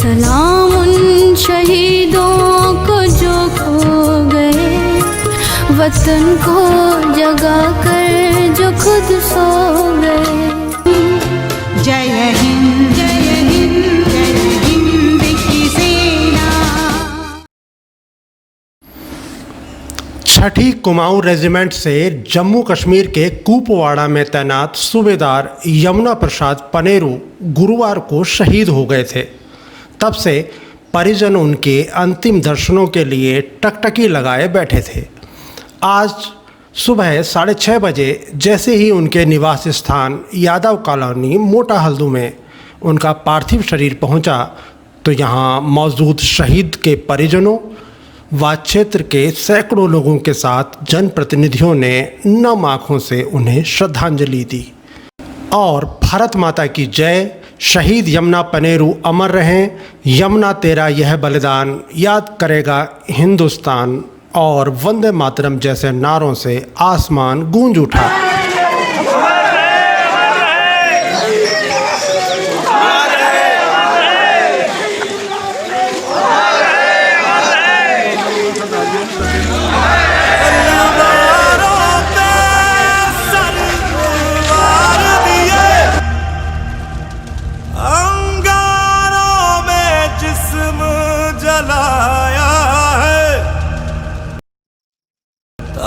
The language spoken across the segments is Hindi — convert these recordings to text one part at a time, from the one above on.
सलाम उन शहीदों को जो खो गए, वतन को जगा कर जो खुद सो गए। जय हिंद जय हिंद जय हिंद की सेना। छठी कुमाऊं रेजिमेंट से जम्मू कश्मीर के कुपवाड़ा में तैनात सूबेदार यमुना प्रसाद पनेरू गुरुवार को शहीद हो गए थे। तब से परिजन उनके अंतिम दर्शनों के लिए टकटकी लगाए बैठे थे। आज सुबह 6:30 बजे जैसे ही उनके निवास स्थान यादव कॉलोनी मोटा हल्दू में उनका पार्थिव शरीर पहुंचा, तो यहां मौजूद शहीद के परिजनों व क्षेत्र के सैकड़ों लोगों के साथ जनप्रतिनिधियों ने नम आँखों से उन्हें श्रद्धांजलि दी और भारत माता की जय, शहीद यमुना पनेरू अमर रहें, यमुना तेरा यह बलिदान याद करेगा हिंदुस्तान और वंदे मातरम जैसे नारों से आसमान गूंज उठा।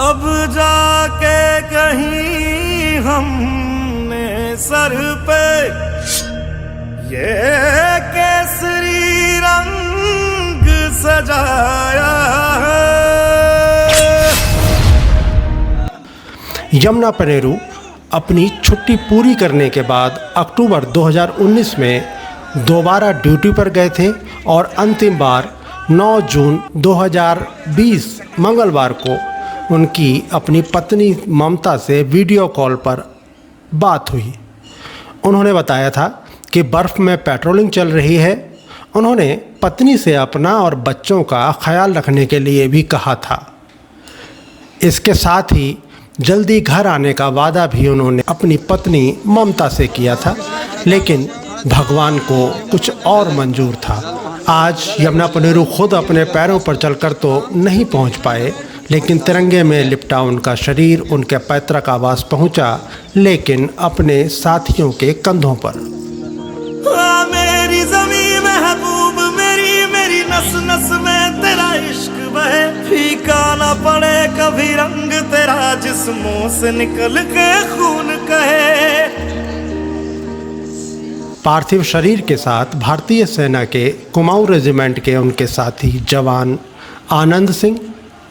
अब जाके कहीं हमने सर पे ये केसरी रंग सजाया है। यमुना पनेरू अपनी छुट्टी पूरी करने के बाद अक्टूबर 2019 में दोबारा ड्यूटी पर गए थे और अंतिम बार 9 जून 2020 मंगलवार को उनकी अपनी पत्नी ममता से वीडियो कॉल पर बात हुई। उन्होंने बताया था कि बर्फ़ में पेट्रोलिंग चल रही है। उन्होंने पत्नी से अपना और बच्चों का ख्याल रखने के लिए भी कहा था। इसके साथ ही जल्दी घर आने का वादा भी उन्होंने अपनी पत्नी ममता से किया था, लेकिन भगवान को कुछ और मंजूर था। आज यमुना पनेरू खुद अपने पैरों पर चलकर तो नहीं पहुंच पाए, लेकिन तिरंगे में लिपटा उनका शरीर उनके पैतृक आवास पहुंचा, लेकिन अपने साथियों के कंधों पर। मेरी ज़मीं महबूब मेरी मेरी नस नस में तेरा इश्क बहे, फीका ना पड़े कभी रंग तेरा जिस्मों से निकल के खून कहे। पार्थिव शरीर के साथ भारतीय सेना के कुमाऊं रेजिमेंट के उनके साथी जवान आनंद सिंह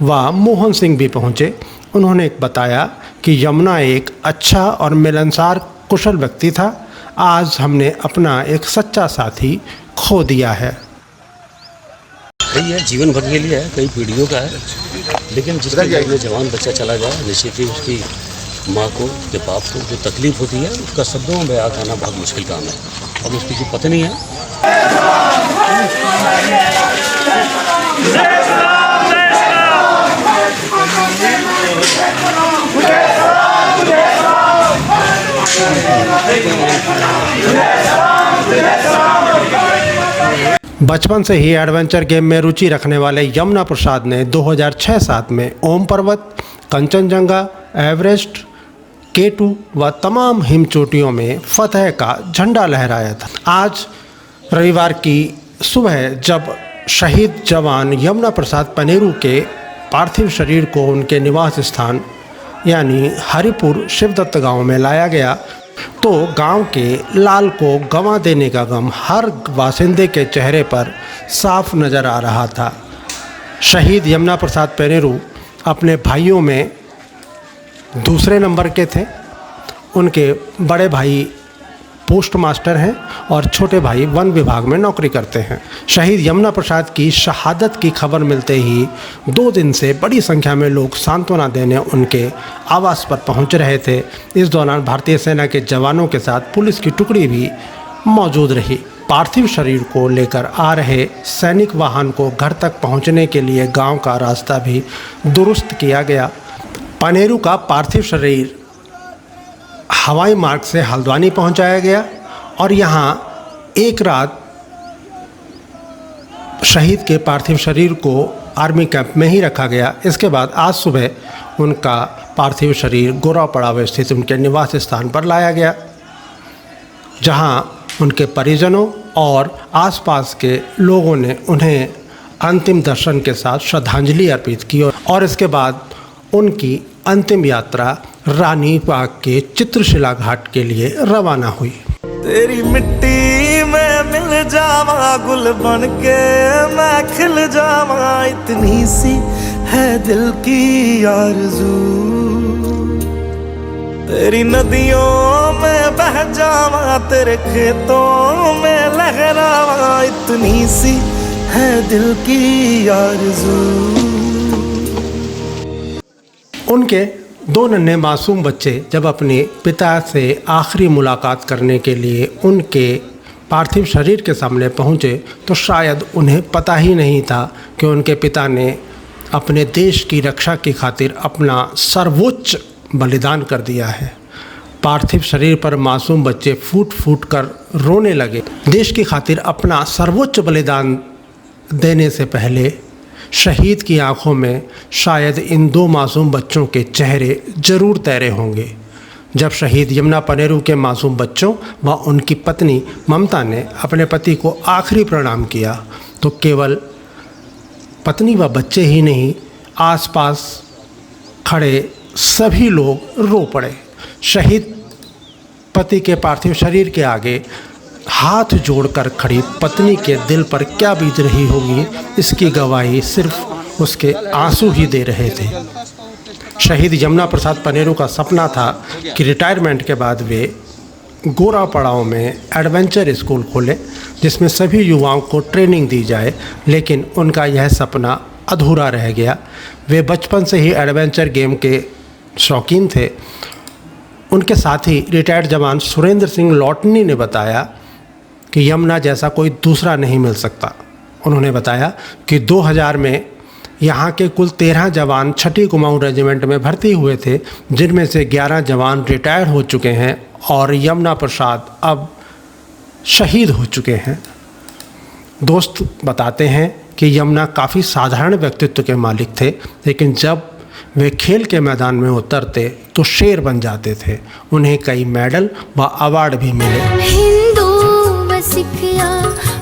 व मोहन सिंह भी पहुँचे। उन्होंने बताया कि यमुना एक अच्छा और मिलनसार कुशल व्यक्ति था। आज हमने अपना एक सच्चा साथी खो दिया है। कई है, जीवन भर के लिए है, कई पीढ़ियों का है, लेकिन जिसका में जवान बच्चा चला जाए, जैसे कि उसकी माँ को, उसके बाप को जो तकलीफ होती है, उसका शब्दों में बयां करना बहुत मुश्किल काम है। अब उसकी जो पत्नी है बचपन से ही एडवेंचर गेम में रुचि रखने वाले यमुना प्रसाद ने 2006-07 में ओम पर्वत, कंचनजंगा, एवरेस्ट, K2 व तमाम हिम चोटियों में फतह का झंडा लहराया था। आज रविवार की सुबह जब शहीद जवान यमुना प्रसाद पनेरू के पार्थिव शरीर को उनके निवास स्थान यानी हरिपुर शिवदत्त गांव में लाया गया, तो गांव के लाल को गंवा देने का गम हर वासिंदे के चेहरे पर साफ नज़र आ रहा था। शहीद यमुना प्रसाद पनेरू अपने भाइयों में दूसरे नंबर के थे। उनके बड़े भाई पोस्ट मास्टर हैं और छोटे भाई वन विभाग में नौकरी करते हैं। शहीद यमुना प्रसाद की शहादत की खबर मिलते ही 2 दिन से बड़ी संख्या में लोग सांत्वना देने उनके आवास पर पहुंच रहे थे। इस दौरान भारतीय सेना के जवानों के साथ पुलिस की टुकड़ी भी मौजूद रही। पार्थिव शरीर को लेकर आ रहे सैनिक वाहन को घर तक पहुंचने के लिए गांव का रास्ता भी दुरुस्त किया गया। पनेरू का पार्थिव शरीर हवाई मार्ग से हल्द्वानी पहुंचाया गया और यहाँ एक रात शहीद के पार्थिव शरीर को आर्मी कैंप में ही रखा गया। इसके बाद आज सुबह उनका पार्थिव शरीर गोरा पड़ाव स्थित उनके निवास स्थान पर लाया गया, जहां उनके परिजनों और आसपास के लोगों ने उन्हें अंतिम दर्शन के साथ श्रद्धांजलि अर्पित की और इसके बाद उनकी अंतिम यात्रा रानी बाग के चित्रशिला घाट के लिए रवाना हुई। तेरी मिट्टी में मिल जावा, गुल बन के मैं खिल जावा, इतनी सी है दिल की आरज़ू। तेरी नदियों में बह जावा, तेरे खेतों में लहरावा, इतनी सी है दिल की आरज़ू। उनके दो नन्हे मासूम बच्चे जब अपने पिता से आखिरी मुलाकात करने के लिए उनके पार्थिव शरीर के सामने पहुँचे तो शायद उन्हें पता ही नहीं था कि उनके पिता ने अपने देश की रक्षा की खातिर अपना सर्वोच्च बलिदान कर दिया है। पार्थिव शरीर पर मासूम बच्चे फूट फूट कर रोने लगे। देश की खातिर अपना सर्वोच्च बलिदान देने से पहले शहीद की आंखों में शायद इन दो मासूम बच्चों के चेहरे जरूर तैरे होंगे। जब शहीद यमुना पनेरू के मासूम बच्चों व उनकी पत्नी ममता ने अपने पति को आखिरी प्रणाम किया तो केवल पत्नी व बच्चे ही नहीं, आसपास खड़े सभी लोग रो पड़े। शहीद पति के पार्थिव शरीर के आगे हाथ जोड़कर खड़ी पत्नी के दिल पर क्या बीत रही होगी, इसकी गवाही सिर्फ उसके आंसू ही दे रहे थे। शहीद यमुना प्रसाद पनेरू का सपना था कि रिटायरमेंट के बाद वे गोरा पड़ाव में एडवेंचर स्कूल खोलें जिसमें सभी युवाओं को ट्रेनिंग दी जाए, लेकिन उनका यह सपना अधूरा रह गया। वे बचपन से ही एडवेंचर गेम के शौकीन थे। उनके साथी रिटायर्ड जवान सुरेंद्र सिंह लौटनी ने बताया कि यमुना जैसा कोई दूसरा नहीं मिल सकता। उन्होंने बताया कि 2000 में यहाँ के कुल 13 जवान 6ठी कुमाऊँ रेजिमेंट में भर्ती हुए थे, जिनमें से 11 जवान रिटायर हो चुके हैं और यमुना प्रसाद अब शहीद हो चुके हैं। दोस्त बताते हैं कि यमुना काफ़ी साधारण व्यक्तित्व के मालिक थे, लेकिन जब वे खेल के मैदान में उतरते तो शेर बन जाते थे। उन्हें कई मेडल व अवार्ड भी मिले। हिंदू व सिख या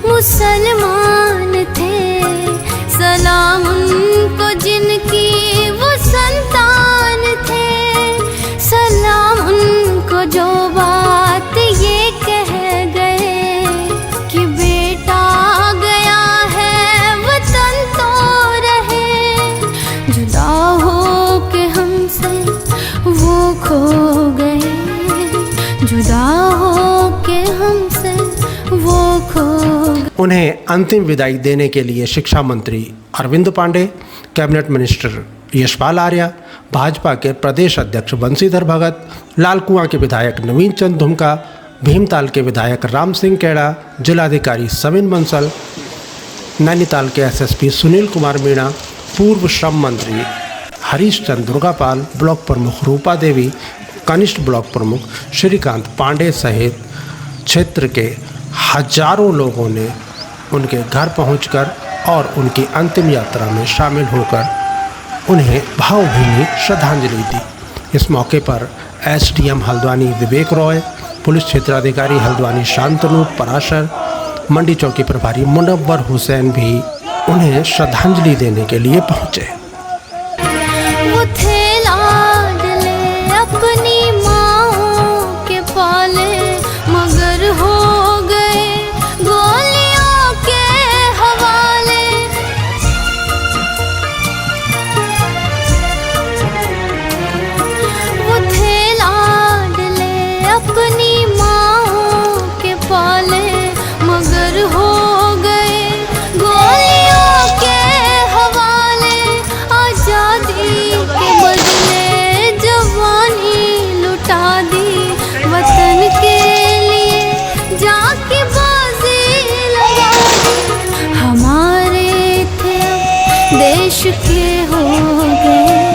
मुसलमान थे, सलाम उनको जिनकी वो संतान थे, सलाम उनको जो बात ये कह गए कि बेटा गया है वतन तो रहे, जुदा हो के हमसे वो खो गए, जुदा हो के हमसे वो खो गए। उन्हें अंतिम विदाई देने के लिए शिक्षा मंत्री अरविंद पांडे, कैबिनेट मिनिस्टर यशपाल आर्या, भाजपा के प्रदेश अध्यक्ष बंशीधर भगत, लाल कुआं के विधायक नवीन चंद धुमका, भीमताल के विधायक राम सिंह केड़ा, जिलाधिकारी सविन बंसल, नैनीताल के एसएसपी सुनील कुमार मीणा, पूर्व श्रम मंत्री हरीश चंद दुर्गापाल, ब्लॉक प्रमुख रूपा देवी, कनिष्ठ ब्लॉक प्रमुख श्रीकांत पांडे सहित क्षेत्र के हजारों लोगों ने उनके घर पहुंचकर और उनकी अंतिम यात्रा में शामिल होकर उन्हें भावभीनी श्रद्धांजलि दी। इस मौके पर एसडीएम हल्द्वानी विवेक रॉय, पुलिस क्षेत्राधिकारी हल्द्वानी शांतनु पराशर, मंडी चौकी प्रभारी मुनव्वर हुसैन भी उन्हें श्रद्धांजलि देने के लिए पहुंचे। वो थे लाडले अपनी माँ के पाले, मगर हो गए गोलियों के हवाले। वो थे लाडले अपनी माँ के पाले, मगर हो गए गोलियों के हवाले। आजादी के बदले जवानी लुटा दी, वतन के लिए जाके बाजी लगा दी। हमारे थे अब देश के हो गए,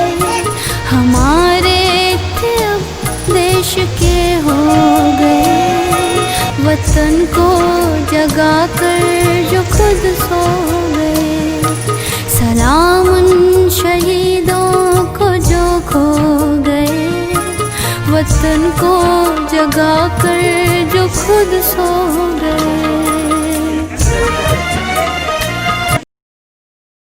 हमारे थे अब देश के हो गए, वतन को जगा कर जो खुद सो गए। सलाम उन शहीदों को जो खो गए, वतन को जगा कर जो खुद सो गए।